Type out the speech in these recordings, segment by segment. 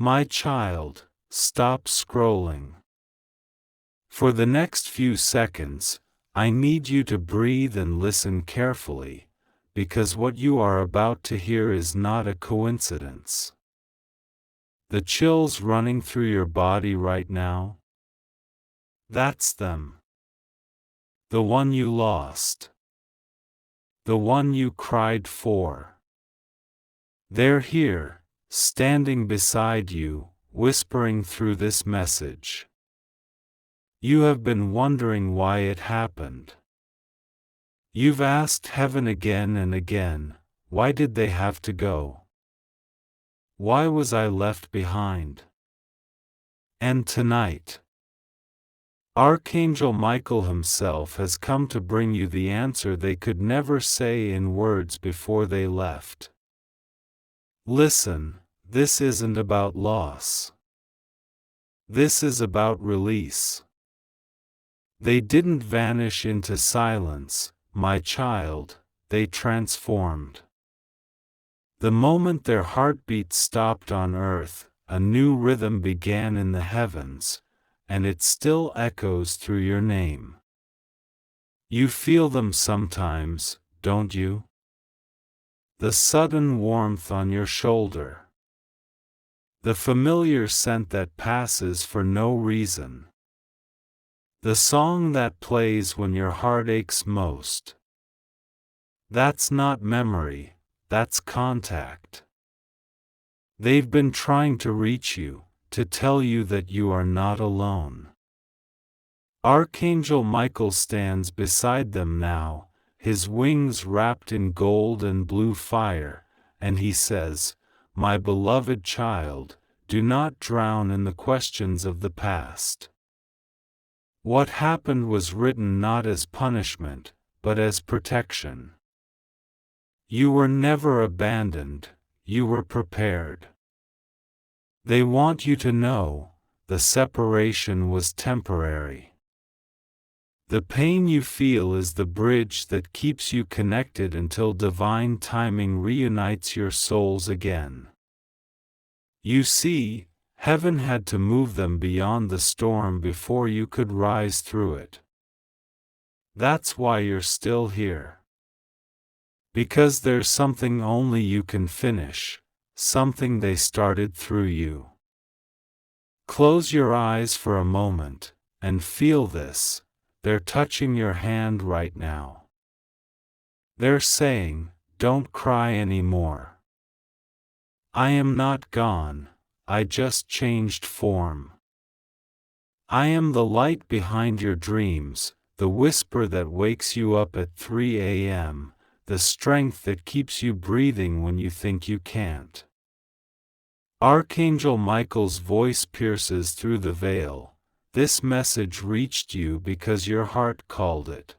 My child, stop scrolling. For the next few seconds, I need you to breathe and listen carefully, because what you are about to hear is not a coincidence. The chills running through your body right now? That's them. The one you lost. The one you cried for. They're here, standing beside you, whispering through this message. You have been wondering why it happened. You've asked heaven again and again, why did they have to go? Why was I left behind? And tonight, Archangel Michael himself has come to bring you the answer they could never say in words before they left. Listen, this isn't about loss. This is about release. They didn't vanish into silence, my child, they transformed. The moment their heartbeat stopped on earth, a new rhythm began in the heavens, and it still echoes through your name. You feel them sometimes, don't you? The sudden warmth on your shoulder. The familiar scent that passes for no reason. The song that plays when your heart aches most. That's not memory, that's contact. They've been trying to reach you, to tell you that you are not alone. Archangel Michael stands beside them now, his wings wrapped in gold and blue fire, and he says, "My beloved child, do not drown in the questions of the past. What happened was written not as punishment, but as protection. You were never abandoned, you were prepared. They want you to know, the separation was temporary. The pain you feel is the bridge that keeps you connected until divine timing reunites your souls again. You see, heaven had to move them beyond the storm before you could rise through it. That's why you're still here. Because there's something only you can finish, something they started through you. Close your eyes for a moment, and feel this, they're touching your hand right now. They're saying, don't cry anymore. I am not gone, I just changed form. I am the light behind your dreams, the whisper that wakes you up at 3 a.m., the strength that keeps you breathing when you think you can't. Archangel Michael's voice pierces through the veil. This message reached you because your heart called it.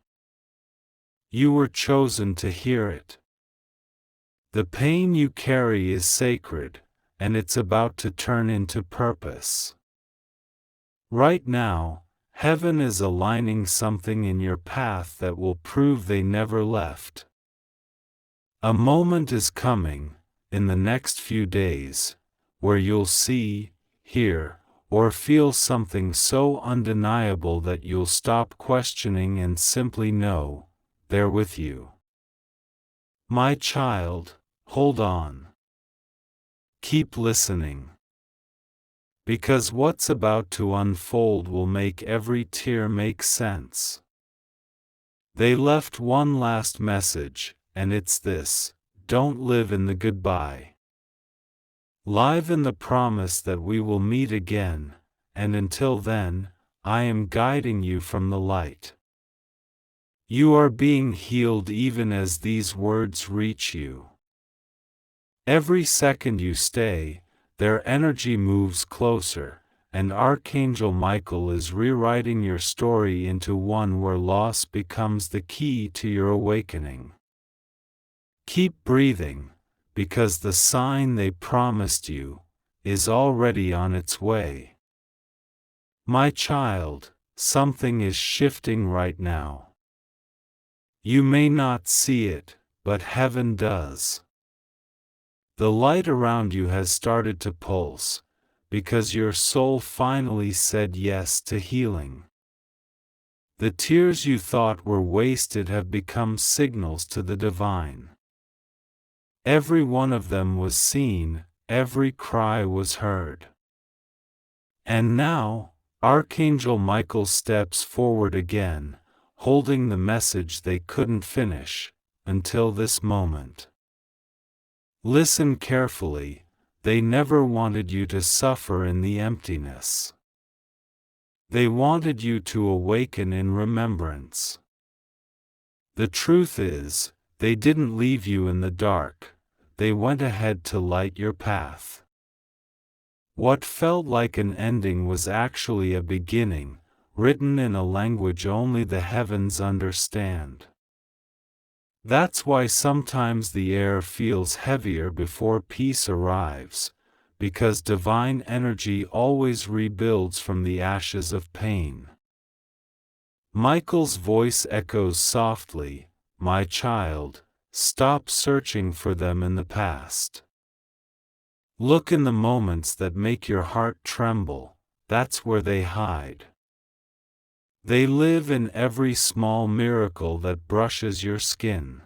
You were chosen to hear it. The pain you carry is sacred, and it's about to turn into purpose. Right now, heaven is aligning something in your path that will prove they never left. A moment is coming, in the next few days, where you'll see, hear, or feel something so undeniable that you'll stop questioning and simply know, they're with you. My child, hold on. Keep listening. Because what's about to unfold will make every tear make sense. They left one last message, and it's this: don't live in the goodbye. Live in the promise that we will meet again, and until then, I am guiding you from the light. You are being healed even as these words reach you. Every second you stay, their energy moves closer, and Archangel Michael is rewriting your story into one where loss becomes the key to your awakening. Keep breathing, because the sign they promised you is already on its way. My child, something is shifting right now. You may not see it, but heaven does. The light around you has started to pulse, because your soul finally said yes to healing. The tears you thought were wasted have become signals to the divine. Every one of them was seen, every cry was heard. And now, Archangel Michael steps forward again, holding the message they couldn't finish, until this moment. Listen carefully, they never wanted you to suffer in the emptiness. They wanted you to awaken in remembrance. The truth is, they didn't leave you in the dark, they went ahead to light your path. What felt like an ending was actually a beginning, written in a language only the heavens understand. That's why sometimes the air feels heavier before peace arrives, because divine energy always rebuilds from the ashes of pain. Michael's voice echoes softly, "My child, stop searching for them in the past. Look in the moments that make your heart tremble, that's where they hide. They live in every small miracle that brushes your skin.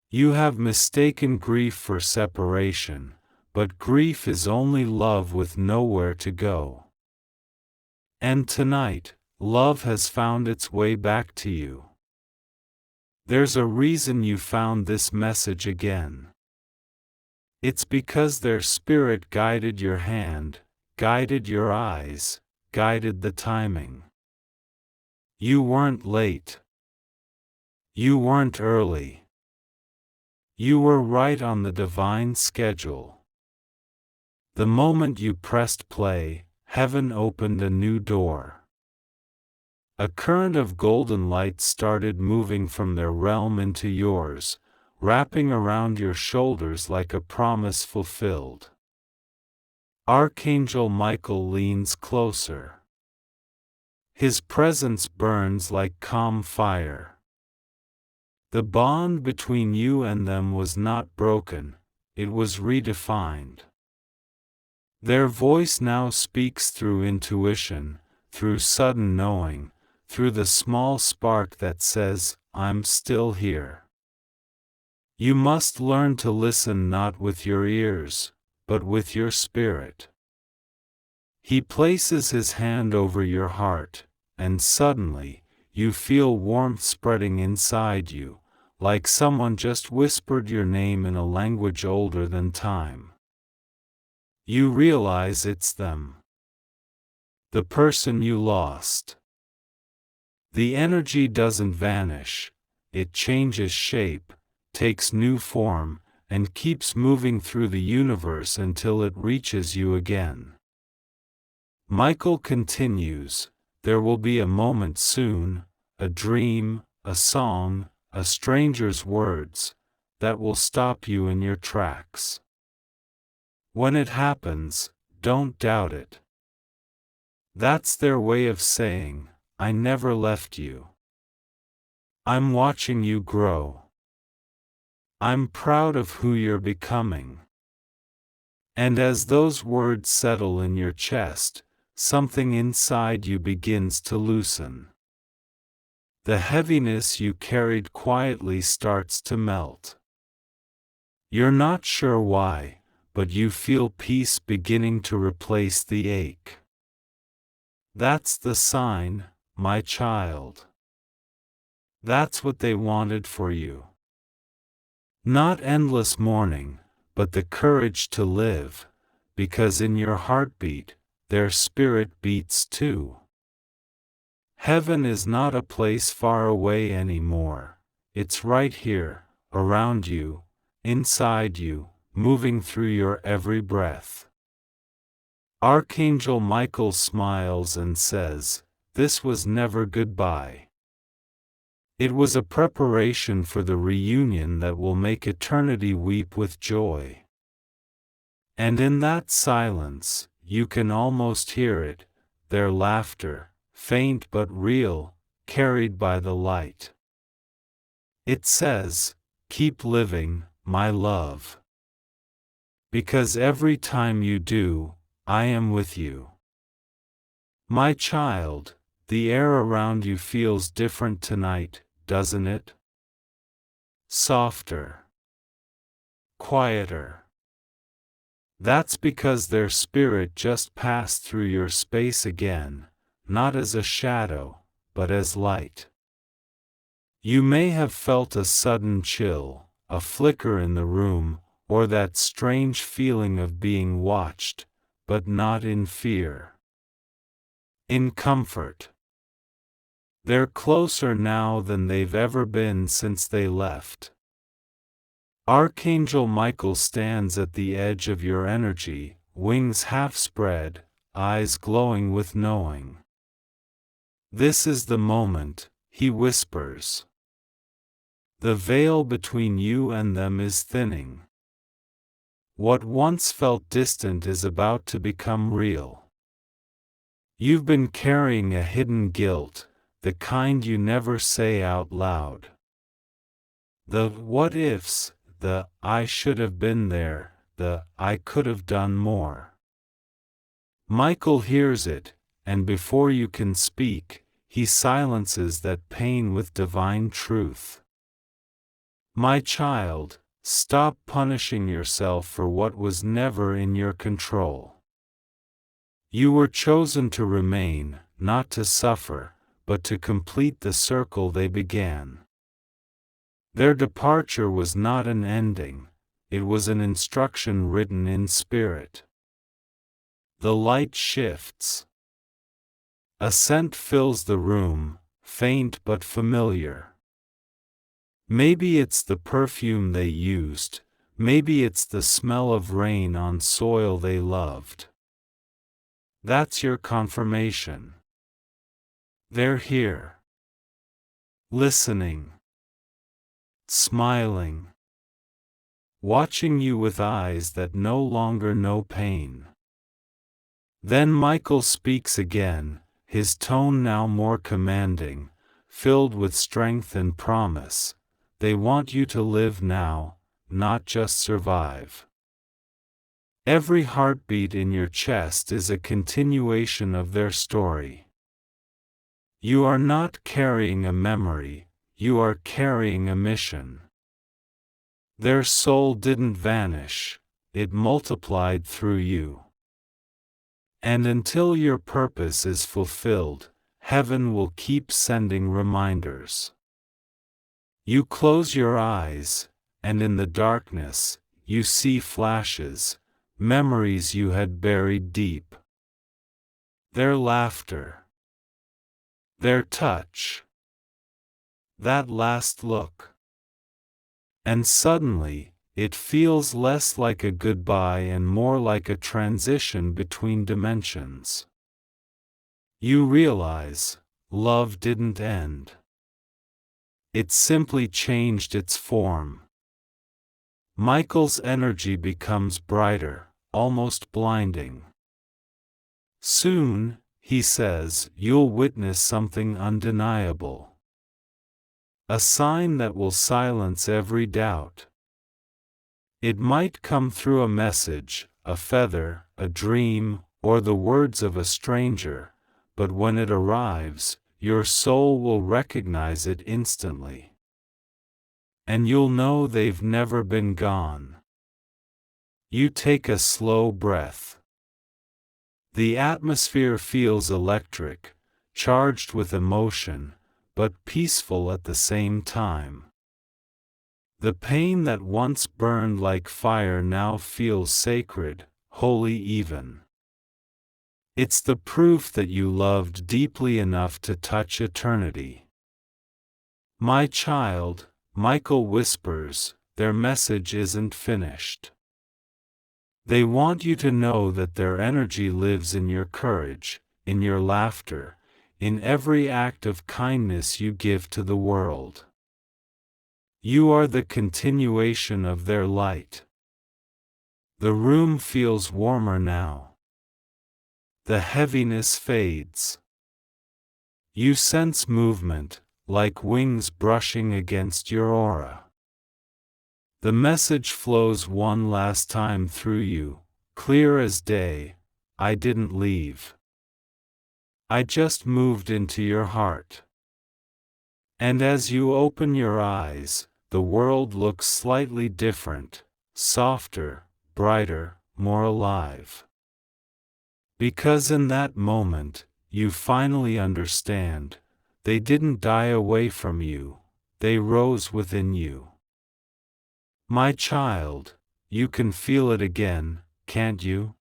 You have mistaken grief for separation, but grief is only love with nowhere to go. And tonight, love has found its way back to you. There's a reason you found this message again. It's because their spirit guided your hand, guided your eyes, guided the timing. You weren't late. You weren't early. You were right on the divine schedule. The moment you pressed play, heaven opened a new door. A current of golden light started moving from their realm into yours, wrapping around your shoulders like a promise fulfilled. Archangel Michael leans closer. His presence burns like calm fire. The bond between you and them was not broken, it was redefined. Their voice now speaks through intuition, through sudden knowing, through the small spark that says, "I'm still here." You must learn to listen not with your ears, but with your spirit. He places his hand over your heart, and suddenly, you feel warmth spreading inside you, like someone just whispered your name in a language older than time. You realize it's them. The person you lost. The energy doesn't vanish, it changes shape, takes new form, and keeps moving through the universe until it reaches you again. Michael continues, there will be a moment soon, a dream, a song, a stranger's words, that will stop you in your tracks. When it happens, don't doubt it. That's their way of saying, I never left you. I'm watching you grow. I'm proud of who you're becoming. And as those words settle in your chest, something inside you begins to loosen. The heaviness you carried quietly starts to melt. You're not sure why, but you feel peace beginning to replace the ache. That's the sign, my child. That's what they wanted for you. Not endless mourning, but the courage to live, because in your heartbeat, their spirit beats too. Heaven is not a place far away anymore, it's right here, around you, inside you, moving through your every breath. Archangel Michael smiles and says, this was never goodbye. It was a preparation for the reunion that will make eternity weep with joy. And in that silence, you can almost hear it, their laughter, faint but real, carried by the light. It says, keep living, my love. Because every time you do, I am with you. My child, the air around you feels different tonight, doesn't it? Softer. Quieter. That's because their spirit just passed through your space again, not as a shadow, but as light. You may have felt a sudden chill, a flicker in the room, or that strange feeling of being watched, but not in fear. In comfort. They're closer now than they've ever been since they left. Archangel Michael stands at the edge of your energy, wings half spread, eyes glowing with knowing. This is the moment, he whispers. The veil between you and them is thinning. What once felt distant is about to become real. You've been carrying a hidden guilt, the kind you never say out loud. The what ifs, the I should have been there, the I could have done more. Michael hears it, and before you can speak, he silences that pain with divine truth. My child, stop punishing yourself for what was never in your control. You were chosen to remain, not to suffer, but to complete the circle they began. Their departure was not an ending, it was an instruction written in spirit. The light shifts. A scent fills the room, faint but familiar. Maybe it's the perfume they used, maybe it's the smell of rain on soil they loved. That's your confirmation. They're here. Listening. Smiling. Watching you with eyes that no longer know pain. Then Michael speaks again, his tone now more commanding, filled with strength and promise. They want you to live now, not just survive. Every heartbeat in your chest is a continuation of their story. You are not carrying a memory, you are carrying a mission. Their soul didn't vanish, it multiplied through you. And until your purpose is fulfilled, heaven will keep sending reminders. You close your eyes, and in the darkness, you see flashes, memories you had buried deep. Their laughter. Their touch. That last look. And suddenly, it feels less like a goodbye and more like a transition between dimensions. You realize, love didn't end. It simply changed its form. Michael's energy becomes brighter, almost blinding. Soon, he says, you'll witness something undeniable. A sign that will silence every doubt. It might come through a message, a feather, a dream, or the words of a stranger, but when it arrives, your soul will recognize it instantly. And you'll know they've never been gone. You take a slow breath. The atmosphere feels electric, charged with emotion, but peaceful at the same time. The pain that once burned like fire now feels sacred, holy even. It's the proof that you loved deeply enough to touch eternity. My child, Michael whispers, their message isn't finished. They want you to know that their energy lives in your courage, in your laughter, in every act of kindness you give to the world. You are the continuation of their light. The room feels warmer now. The heaviness fades. You sense movement, like wings brushing against your aura. The message flows one last time through you, clear as day. I didn't leave. I just moved into your heart. And as you open your eyes, the world looks slightly different, softer, brighter, more alive. Because in that moment, you finally understand, they didn't die away from you, they rose within you. My child, you can feel it again, can't you?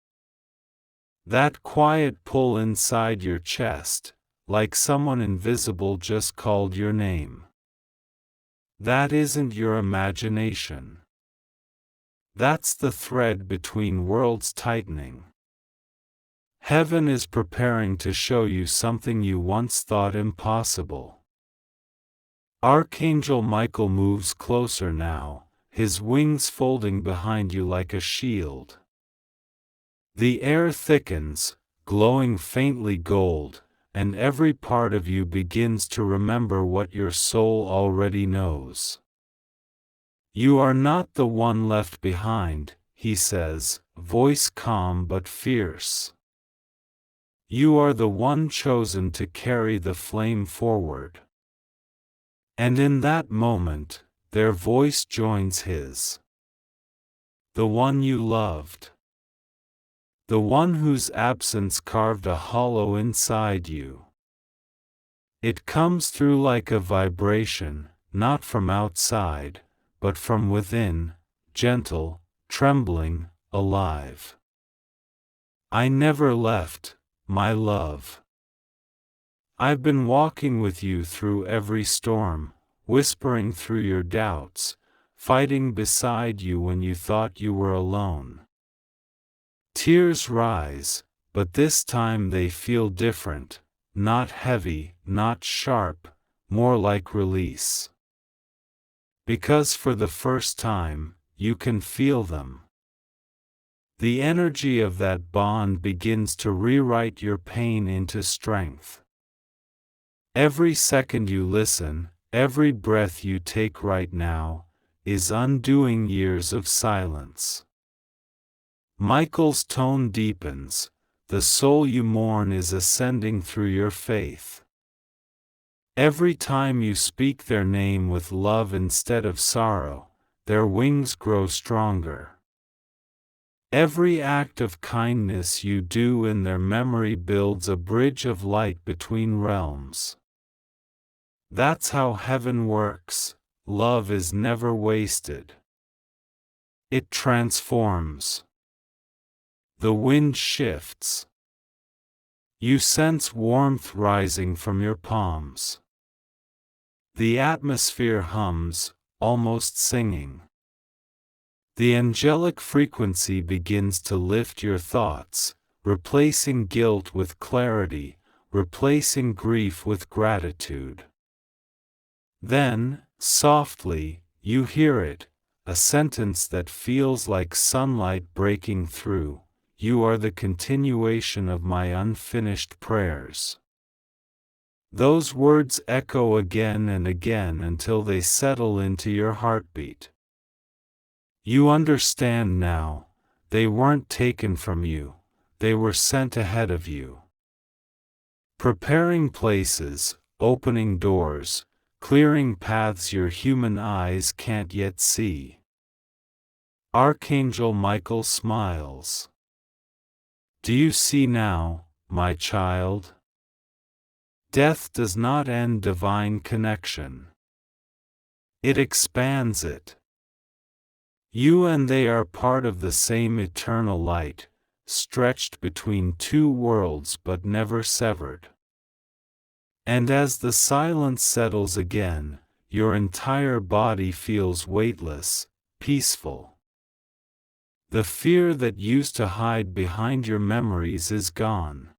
That quiet pull inside your chest, like someone invisible just called your name. That isn't your imagination. That's the thread between worlds tightening. Heaven is preparing to show you something you once thought impossible. Archangel Michael moves closer now, his wings folding behind you like a shield. The air thickens, glowing faintly gold, and every part of you begins to remember what your soul already knows. You are not the one left behind, he says, voice calm but fierce. You are the one chosen to carry the flame forward. And in that moment, their voice joins his. The one you loved. The one whose absence carved a hollow inside you. It comes through like a vibration, not from outside, but from within, gentle, trembling, alive. I never left, my love. I've been walking with you through every storm, whispering through your doubts, fighting beside you when you thought you were alone. Tears rise, but this time they feel different, not heavy, not sharp, more like release. Because for the first time, you can feel them. The energy of that bond begins to rewrite your pain into strength. Every second you listen, every breath you take right now, is undoing years of silence. Michael's tone deepens, the soul you mourn is ascending through your faith. Every time you speak their name with love instead of sorrow, their wings grow stronger. Every act of kindness you do in their memory builds a bridge of light between realms. That's how heaven works, love is never wasted. It transforms. The wind shifts. You sense warmth rising from your palms. The atmosphere hums, almost singing. The angelic frequency begins to lift your thoughts, replacing guilt with clarity, replacing grief with gratitude. Then, softly, you hear it, a sentence that feels like sunlight breaking through. You are the continuation of my unfinished prayers. Those words echo again and again until they settle into your heartbeat. You understand now, they weren't taken from you, they were sent ahead of you. Preparing places, opening doors, clearing paths your human eyes can't yet see. Archangel Michael smiles. Do you see now, my child? Death does not end divine connection. It expands it. You and they are part of the same eternal light, stretched between two worlds but never severed. And as the silence settles again, your entire body feels weightless, peaceful. The fear that used to hide behind your memories is gone.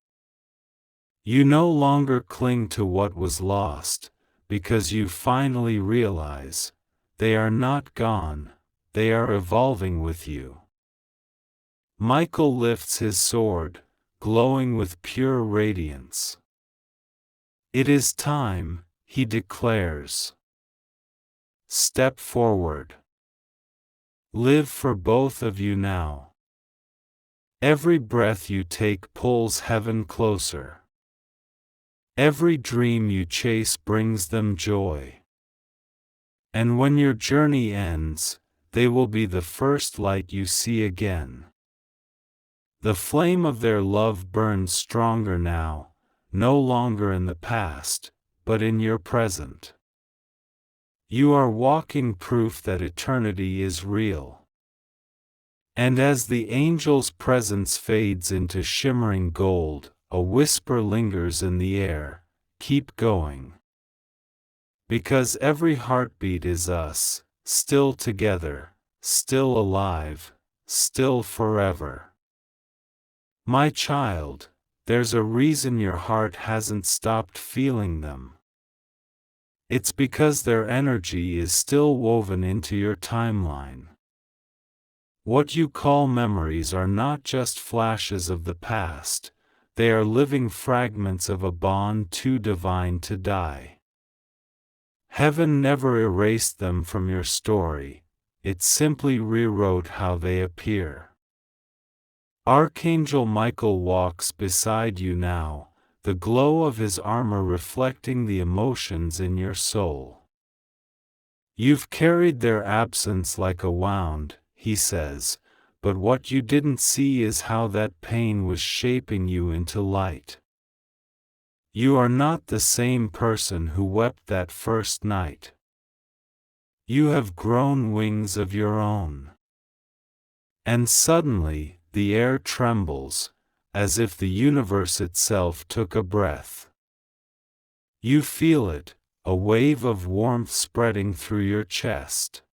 You no longer cling to what was lost, because you finally realize, they are not gone, they are evolving with you. Michael lifts his sword, glowing with pure radiance. It is time, he declares. Step forward. Live for both of you now. Every breath you take pulls heaven closer. Every dream you chase brings them joy. And when your journey ends, they will be the first light you see again. The flame of their love burns stronger now, no longer in the past, but in your present. You are walking proof that eternity is real. And as the angel's presence fades into shimmering gold, a whisper lingers in the air, keep going. Because every heartbeat is us, still together, still alive, still forever. My child, there's a reason your heart hasn't stopped feeling them. It's because their energy is still woven into your timeline. What you call memories are not just flashes of the past, they are living fragments of a bond too divine to die. Heaven never erased them from your story, it simply rewrote how they appear. Archangel Michael walks beside you now, the glow of his armor reflecting the emotions in your soul. You've carried their absence like a wound, he says, but what you didn't see is how that pain was shaping you into light. You are not the same person who wept that first night. You have grown wings of your own. And suddenly, the air trembles, as if the universe itself took a breath. You feel it, a wave of warmth spreading through your chest.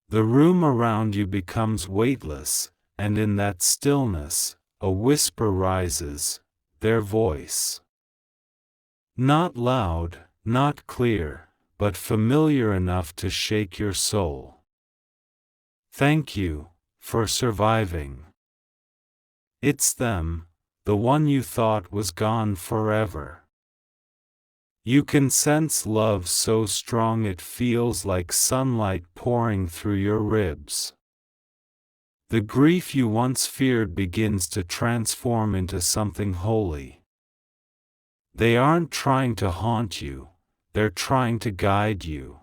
The room around you becomes weightless, and in that stillness, a whisper rises, their voice. Not loud, not clear, but familiar enough to shake your soul. Thank you, for surviving. It's them, the one you thought was gone forever. You can sense love so strong it feels like sunlight pouring through your ribs. The grief you once feared begins to transform into something holy. They aren't trying to haunt you, they're trying to guide you.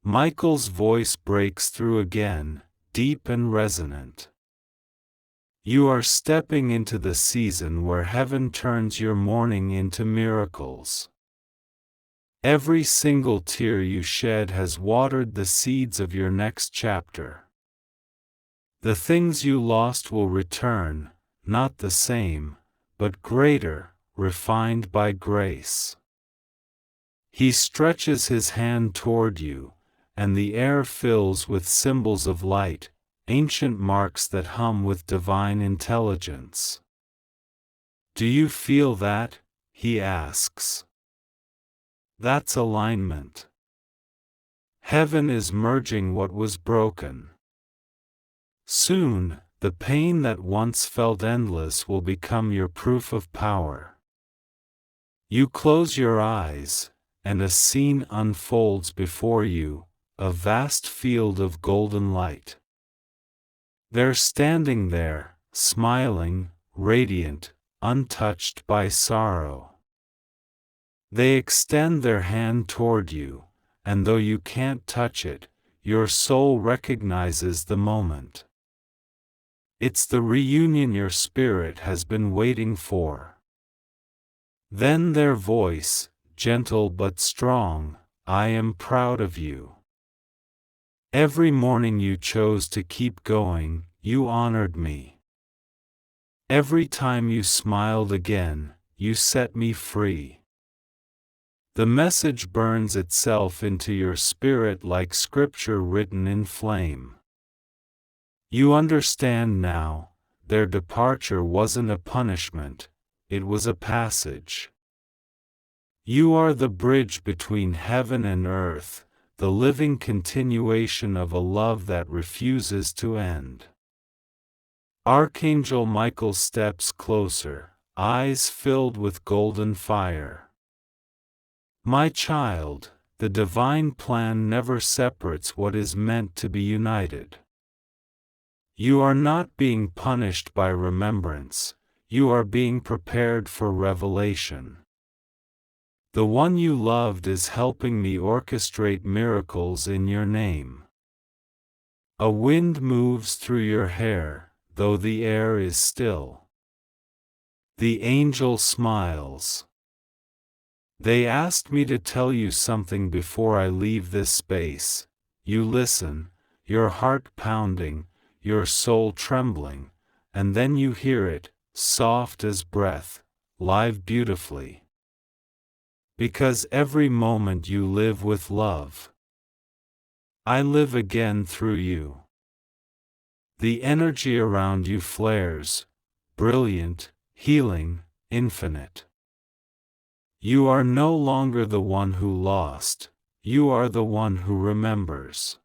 Michael's voice breaks through again, deep and resonant. You are stepping into the season where heaven turns your mourning into miracles. Every single tear you shed has watered the seeds of your next chapter. The things you lost will return, not the same, but greater, refined by grace. He stretches his hand toward you, and the air fills with symbols of light, ancient marks that hum with divine intelligence. Do you feel that? He asks. That's alignment. Heaven is merging what was broken. Soon, the pain that once felt endless will become your proof of power. You close your eyes, and a scene unfolds before you, a vast field of golden light. They're standing there, smiling, radiant, untouched by sorrow. They extend their hand toward you, and though you can't touch it, your soul recognizes the moment. It's the reunion your spirit has been waiting for. Then their voice, gentle but strong, I am proud of you. Every morning you chose to keep going, you honored me. Every time you smiled again, you set me free. The message burns itself into your spirit like scripture written in flame. You understand now, their departure wasn't a punishment, it was a passage. You are the bridge between heaven and earth, the living continuation of a love that refuses to end. Archangel Michael steps closer, eyes filled with golden fire. My child, the divine plan never separates what is meant to be united. You are not being punished by remembrance, you are being prepared for revelation. The one you loved is helping me orchestrate miracles in your name. A wind moves through your hair, though the air is still. The angel smiles. They asked me to tell you something before I leave this space. You listen, your heart pounding, your soul trembling, and then you hear it, soft as breath, live beautifully. Because every moment you live with love. I live again through you. The energy around you flares, brilliant, healing, infinite. You are no longer the one who lost, you are the one who remembers.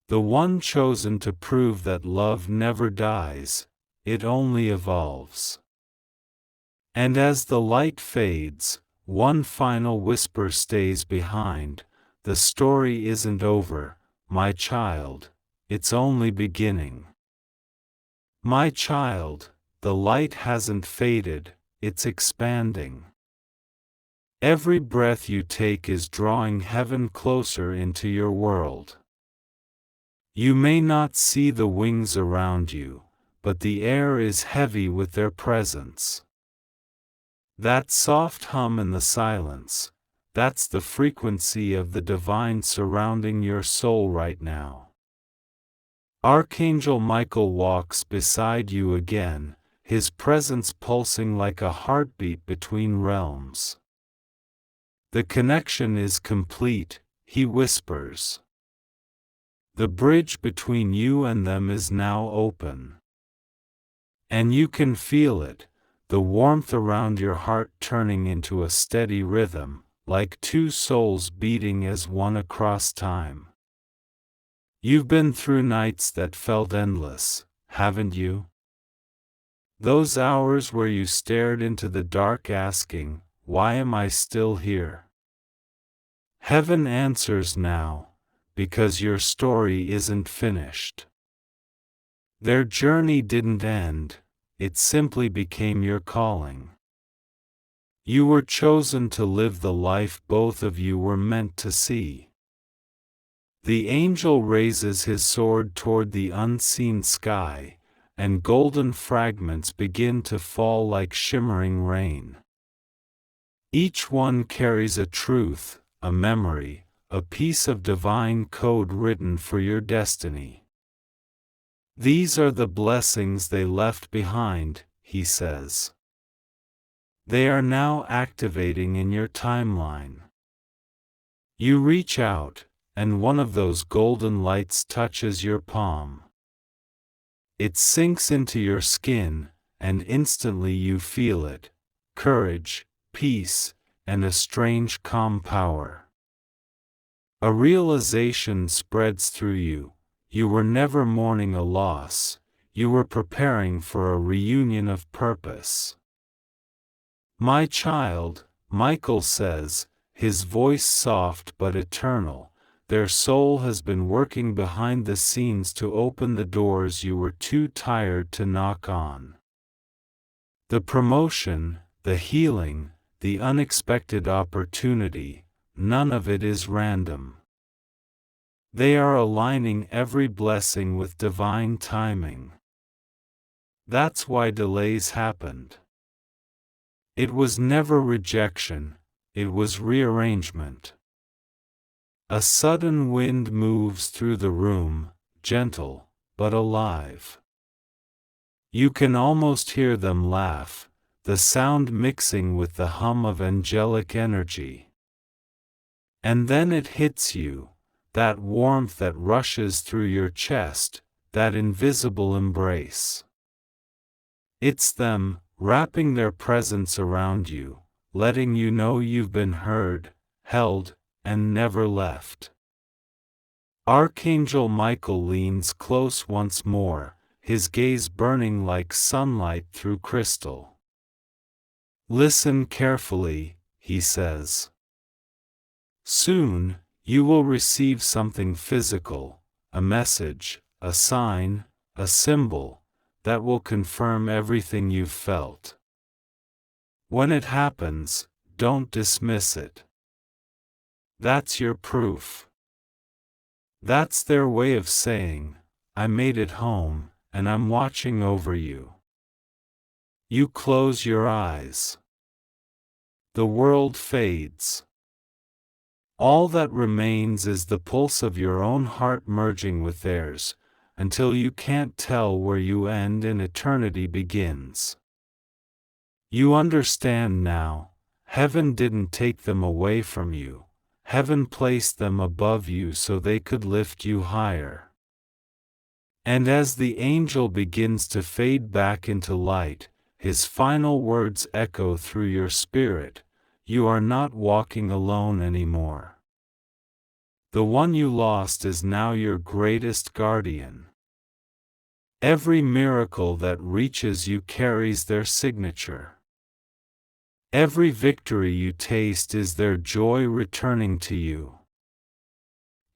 The one chosen to prove that love never dies, it only evolves. And as the light fades, one final whisper stays behind, the story isn't over, my child, it's only beginning. My child, the light hasn't faded, it's expanding. Every breath you take is drawing heaven closer into your world. You may not see the wings around you, but the air is heavy with their presence. That soft hum in the silence, that's the frequency of the divine surrounding your soul right now. Archangel Michael walks beside you again, his presence pulsing like a heartbeat between realms. The connection is complete, he whispers. The bridge between you and them is now open. And you can feel it, the warmth around your heart turning into a steady rhythm, like two souls beating as one across time. You've been through nights that felt endless, haven't you? Those hours where you stared into the dark asking, "Why am I still here?" Heaven answers now, because your story isn't finished. Their journey didn't end, it simply became your calling. You were chosen to live the life both of you were meant to see. The angel raises his sword toward the unseen sky, and golden fragments begin to fall like shimmering rain. Each one carries a truth, a memory, a piece of divine code written for your destiny. These are the blessings they left behind, he says. They are now activating in your timeline. You reach out, and one of those golden lights touches your palm. It sinks into your skin, and instantly you feel it, courage, peace, and a strange calm power. A realization spreads through you. You were never mourning a loss, you were preparing for a reunion of purpose. My child, Michael says, his voice soft but eternal, their soul has been working behind the scenes to open the doors you were too tired to knock on. The promotion, the healing, the unexpected opportunity, none of it is random. They are aligning every blessing with divine timing. That's why delays happened. It was never rejection, it was rearrangement. A sudden wind moves through the room, gentle, but alive. You can almost hear them laugh, the sound mixing with the hum of angelic energy. And then it hits you. That warmth that rushes through your chest, that invisible embrace. It's them, wrapping their presence around you, letting you know you've been heard, held, and never left. Archangel Michael leans close once more, his gaze burning like sunlight through crystal. Listen carefully, he says. Soon, you will receive something physical, a message, a sign, a symbol, that will confirm everything you've felt. When it happens, don't dismiss it. That's your proof. That's their way of saying, I made it home, and I'm watching over you. You close your eyes. The world fades. All that remains is the pulse of your own heart merging with theirs, until you can't tell where you end and eternity begins. You understand now, heaven didn't take them away from you, heaven placed them above you so they could lift you higher. And as the angel begins to fade back into light, his final words echo through your spirit, you are not walking alone anymore. The one you lost is now your greatest guardian. Every miracle that reaches you carries their signature. Every victory you taste is their joy returning to you.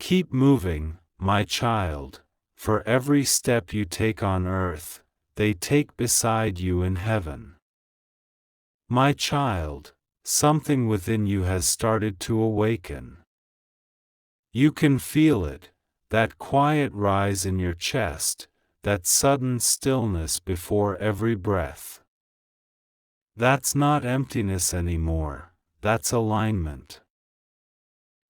Keep moving, my child, for every step you take on earth, they take beside you in heaven. My child, something within you has started to awaken. You can feel it, that quiet rise in your chest, that sudden stillness before every breath. That's not emptiness anymore, that's alignment.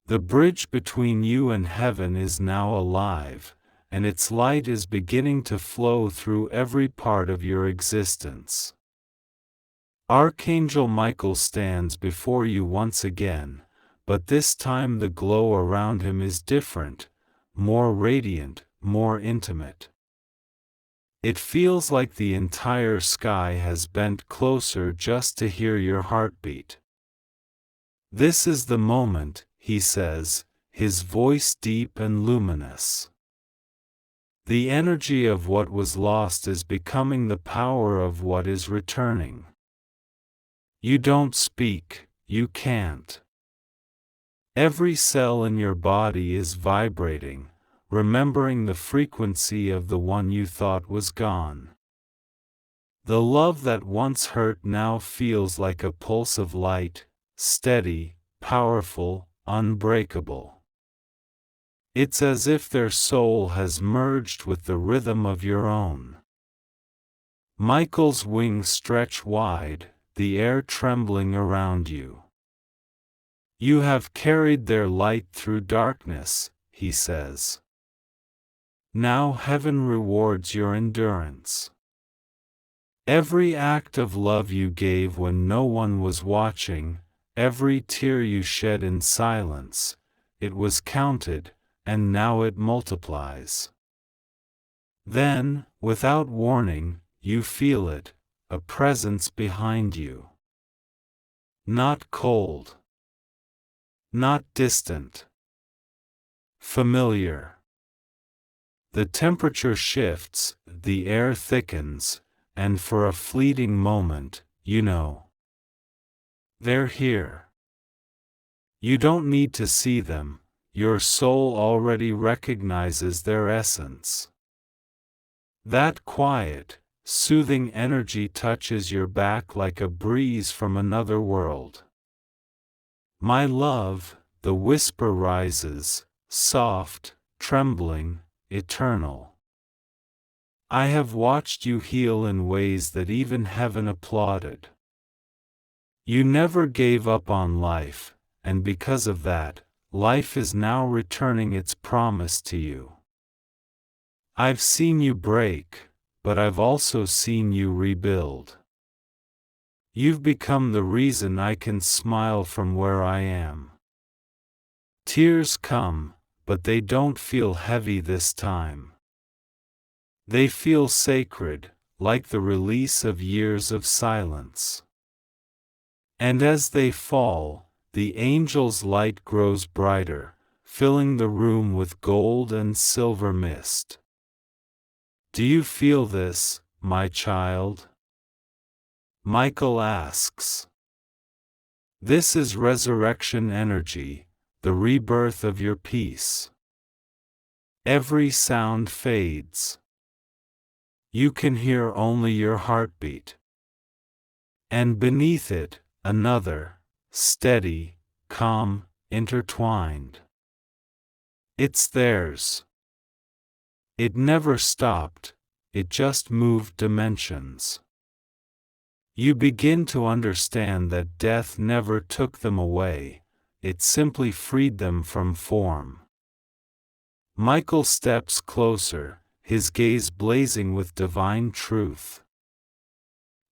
The bridge between you and heaven is now alive, and its light is beginning to flow through every part of your existence. Archangel Michael stands before you once again, but this time the glow around him is different, more radiant, more intimate. It feels like the entire sky has bent closer just to hear your heartbeat. This is the moment, he says, his voice deep and luminous. The energy of what was lost is becoming the power of what is returning. You don't speak, you can't. Every cell in your body is vibrating, remembering the frequency of the one you thought was gone. The love that once hurt now feels like a pulse of light, steady, powerful, unbreakable. It's as if their soul has merged with the rhythm of your own. Michael's wings stretch wide, the air trembling around you. You have carried their light through darkness, he says. Now heaven rewards your endurance. Every act of love you gave when no one was watching, every tear you shed in silence, it was counted, and now it multiplies. Then, without warning, you feel it, a presence behind you. Not cold. Not distant. Familiar. The temperature shifts, the air thickens, and for a fleeting moment, you know. They're here. You don't need to see them, your soul already recognizes their essence. That quiet, soothing energy touches your back like a breeze from another world. My love, the whisper rises, soft, trembling, eternal. I have watched you heal in ways that even heaven applauded. You never gave up on life, and because of that, life is now returning its promise to you. I've seen you break, but I've also seen you rebuild. You've become the reason I can smile from where I am. Tears come, but they don't feel heavy this time. They feel sacred, like the release of years of silence. And as they fall, the angel's light grows brighter, filling the room with gold and silver mist. Do you feel this, my child? Michael asks. This is resurrection energy, the rebirth of your peace. Every sound fades. You can hear only your heartbeat. And beneath it, another, steady, calm, intertwined. It's theirs. It never stopped, it just moved dimensions. You begin to understand that death never took them away, it simply freed them from form. Michael steps closer, his gaze blazing with divine truth.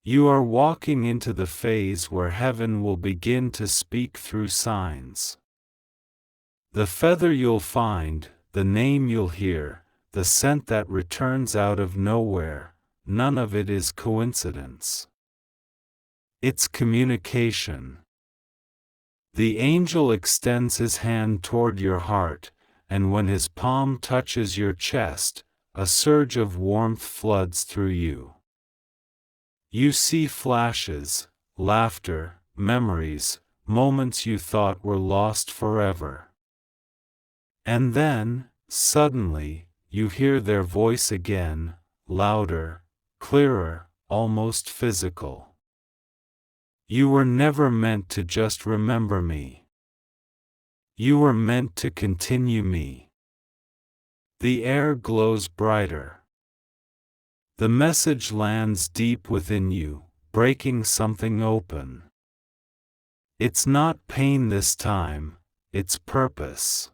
You are walking into the phase where heaven will begin to speak through signs. The feather you'll find, the name you'll hear, the scent that returns out of nowhere, none of it is coincidence. It's communication. The angel extends his hand toward your heart, and when his palm touches your chest, a surge of warmth floods through you. You see flashes, laughter, memories, moments you thought were lost forever. And then, suddenly, you hear their voice again, louder, clearer, almost physical. You were never meant to just remember me. You were meant to continue me. The air glows brighter. The message lands deep within you, breaking something open. It's not pain this time, it's purpose.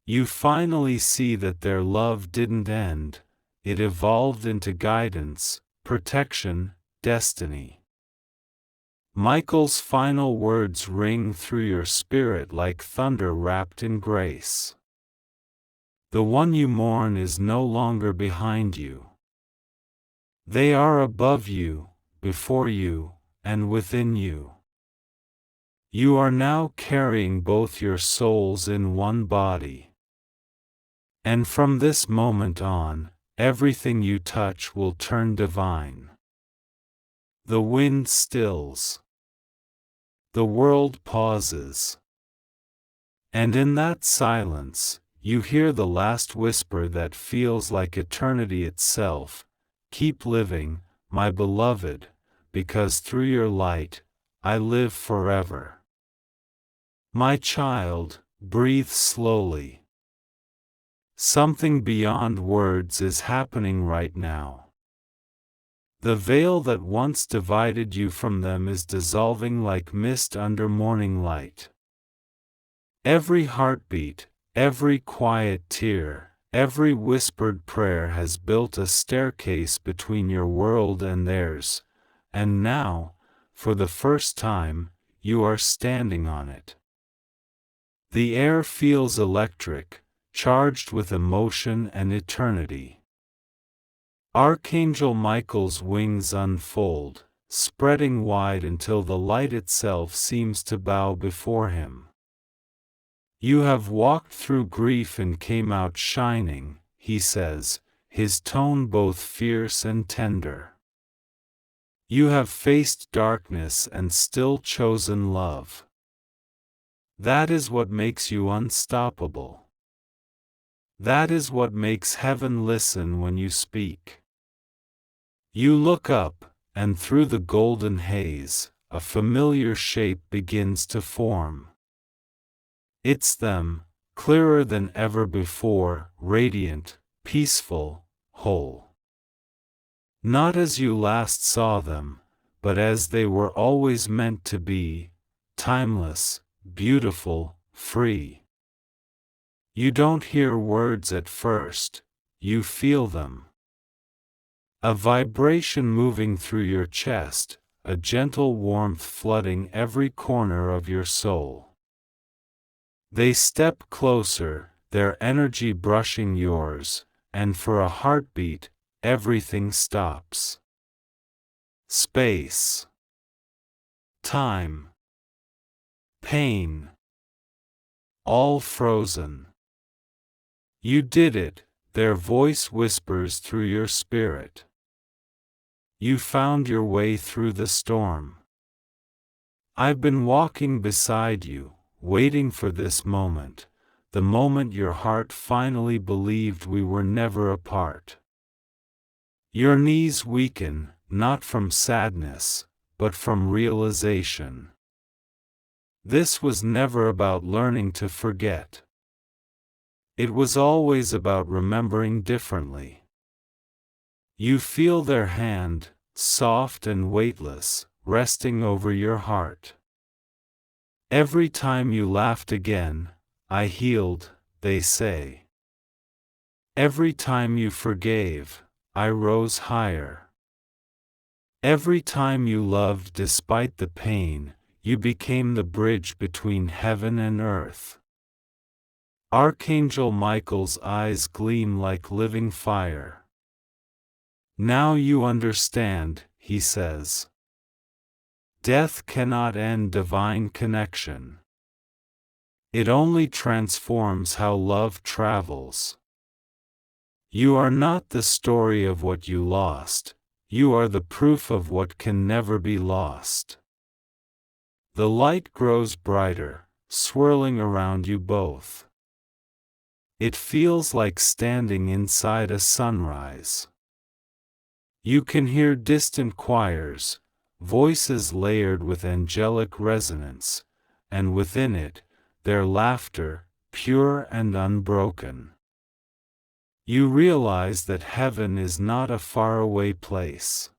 You finally see that their love didn't end, it evolved into guidance, protection, destiny. Michael's final words ring through your spirit like thunder wrapped in grace. The one you mourn is no longer behind you. They are above you, before you, and within you. You are now carrying both your souls in one body. And from this moment on, everything you touch will turn divine. The wind stills. The world pauses. And in that silence, you hear the last whisper that feels like eternity itself. Keep living, my beloved, because through your light, I live forever. My child, breathe slowly. Something beyond words is happening right now. The veil that once divided you from them is dissolving like mist under morning light. Every heartbeat, every quiet tear, every whispered prayer has built a staircase between your world and theirs, and now, for the first time, you are standing on it. The air feels electric, charged with emotion and eternity. Archangel Michael's wings unfold, spreading wide until the light itself seems to bow before him. You have walked through grief and came out shining, he says, his tone both fierce and tender. You have faced darkness and still chosen love. That is what makes you unstoppable. That is what makes heaven listen when you speak. You look up, and through the golden haze, a familiar shape begins to form. It's them, clearer than ever before, radiant, peaceful, whole. Not as you last saw them, but as they were always meant to be, timeless, beautiful, free. You don't hear words at first, you feel them. A vibration moving through your chest, a gentle warmth flooding every corner of your soul. They step closer, their energy brushing yours, and for a heartbeat, everything stops. Space. Time. Pain. All frozen. You did it, their voice whispers through your spirit. You found your way through the storm. I've been walking beside you, waiting for this moment, the moment your heart finally believed we were never apart. Your knees weaken, not from sadness, but from realization. This was never about learning to forget. It was always about remembering differently. You feel their hand, soft and weightless, resting over your heart. Every time you laughed again, I healed, they say. Every time you forgave, I rose higher. Every time you loved despite the pain, you became the bridge between heaven and earth. Archangel Michael's eyes gleam like living fire. Now you understand, he says. Death cannot end divine connection. It only transforms how love travels. You are not the story of what you lost, you are the proof of what can never be lost. The light grows brighter, swirling around you both. It feels like standing inside a sunrise. You can hear distant choirs, voices layered with angelic resonance, and within it, their laughter, pure and unbroken. You realize that heaven is not a faraway place.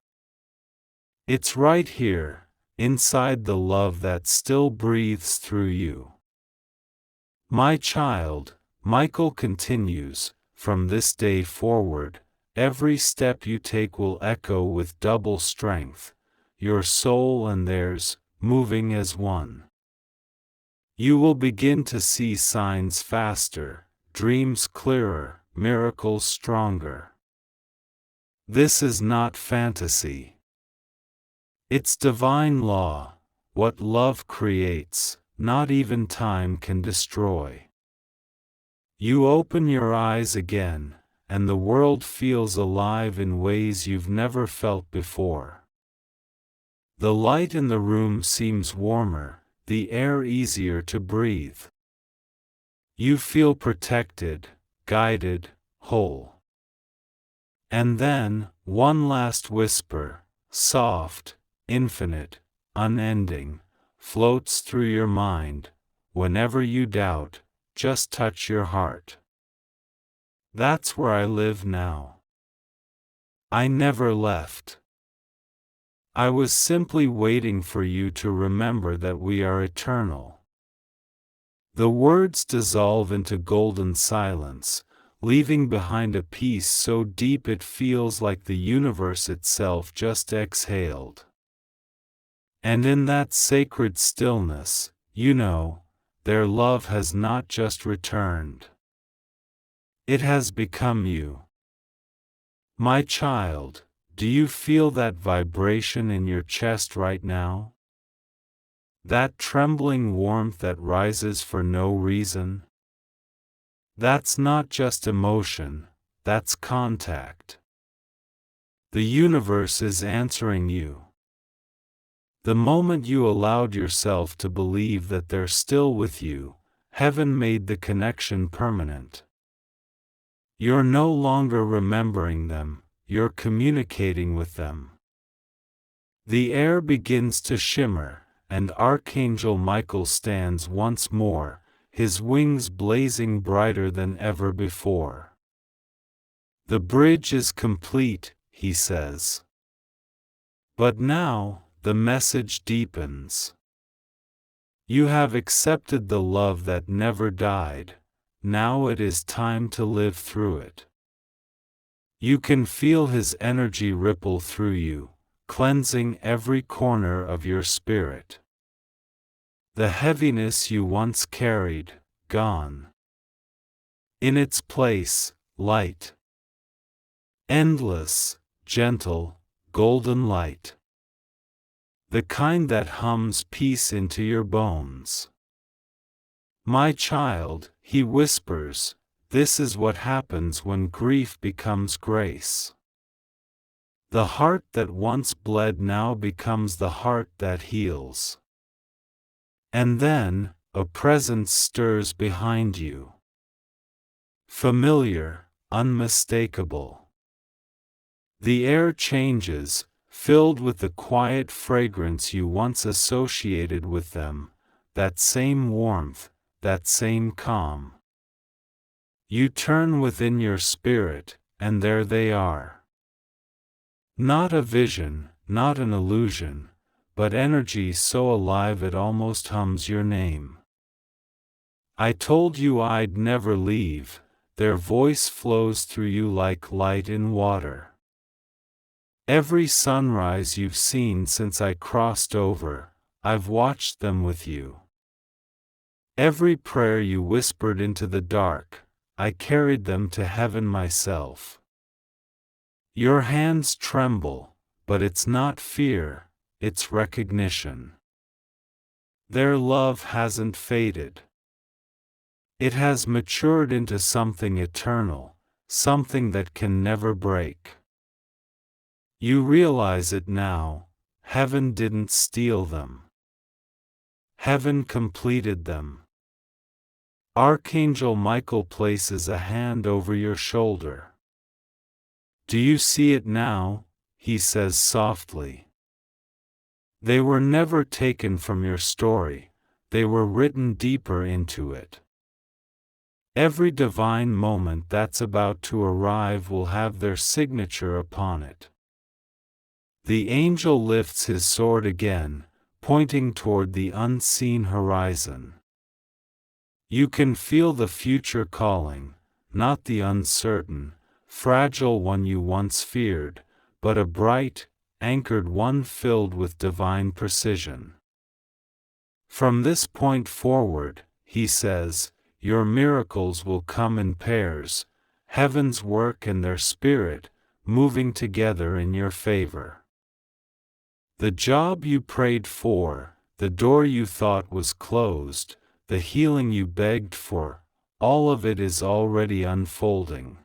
It's right here, inside the love that still breathes through you. My child, Michael continues, from this day forward, every step you take will echo with double strength, your soul and theirs, moving as one. You will begin to see signs faster, dreams clearer, miracles stronger. This is not fantasy. It's divine law. What love creates, not even time can destroy. You open your eyes again, and the world feels alive in ways you've never felt before. The light in the room seems warmer, the air easier to breathe. You feel protected, guided, whole. And then, one last whisper, soft, infinite, unending, floats through your mind. Whenever you doubt, just touch your heart. That's where I live now. I never left. I was simply waiting for you to remember that we are eternal. The words dissolve into golden silence, leaving behind a peace so deep it feels like the universe itself just exhaled. And in that sacred stillness, you know, their love has not just returned. It has become you. My child, do you feel that vibration in your chest right now? That trembling warmth that rises for no reason? That's not just emotion, that's contact. The universe is answering you. The moment you allowed yourself to believe that they're still with you, heaven made the connection permanent. You're no longer remembering them, you're communicating with them. The air begins to shimmer, and Archangel Michael stands once more, his wings blazing brighter than ever before. The bridge is complete, he says. But now, the message deepens. You have accepted the love that never died, now it is time to live through it. You can feel his energy ripple through you, cleansing every corner of your spirit. The heaviness you once carried, gone. In its place, light. Endless, gentle, golden light. The kind that hums peace into your bones. My child, he whispers, this is what happens when grief becomes grace. The heart that once bled now becomes the heart that heals. And then, a presence stirs behind you. Familiar, unmistakable. The air changes, filled with the quiet fragrance you once associated with them, that same warmth, that same calm. You turn within your spirit, and there they are. Not a vision, not an illusion, but energy so alive it almost hums your name. I told you I'd never leave, their voice flows through you like light in water. Every sunrise you've seen since I crossed over, I've watched them with you. Every prayer you whispered into the dark, I carried them to heaven myself. Your hands tremble, but it's not fear, it's recognition. Their love hasn't faded. It has matured into something eternal, something that can never break. You realize it now, heaven didn't steal them. Heaven completed them. Archangel Michael places a hand over your shoulder. Do you see it now? He says softly. They were never taken from your story, they were written deeper into it. Every divine moment that's about to arrive will have their signature upon it. The angel lifts his sword again, pointing toward the unseen horizon. You can feel the future calling, not the uncertain, fragile one you once feared, but a bright, anchored one filled with divine precision. From this point forward, he says, your miracles will come in pairs, heaven's work and their spirit, moving together in your favor. The job you prayed for, the door you thought was closed, the healing you begged for, all of it is already unfolding.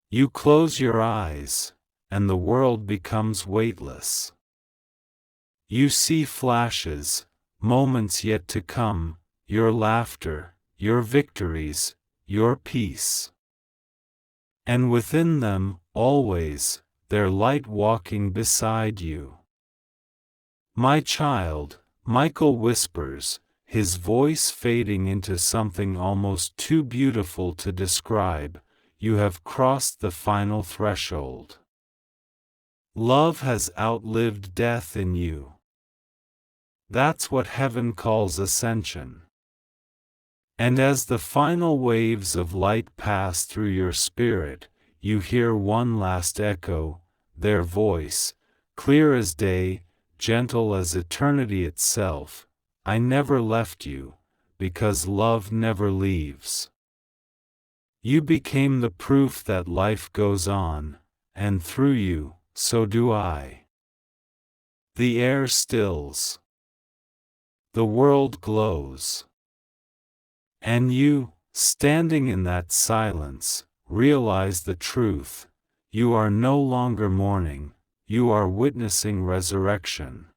You close your eyes, and the world becomes weightless. You see flashes, moments yet to come, your laughter, your victories, your peace. And within them, always, their light walking beside you. My child, Michael whispers, his voice fading into something almost too beautiful to describe, you have crossed the final threshold. Love has outlived death in you. That's what heaven calls ascension. And as the final waves of light pass through your spirit, you hear one last echo, their voice, clear as day, gentle as eternity itself. I never left you, because love never leaves. You became the proof that life goes on, and through you, so do I. The air stills. The world glows. And you, standing in that silence, realize the truth. You are no longer mourning, you are witnessing resurrection.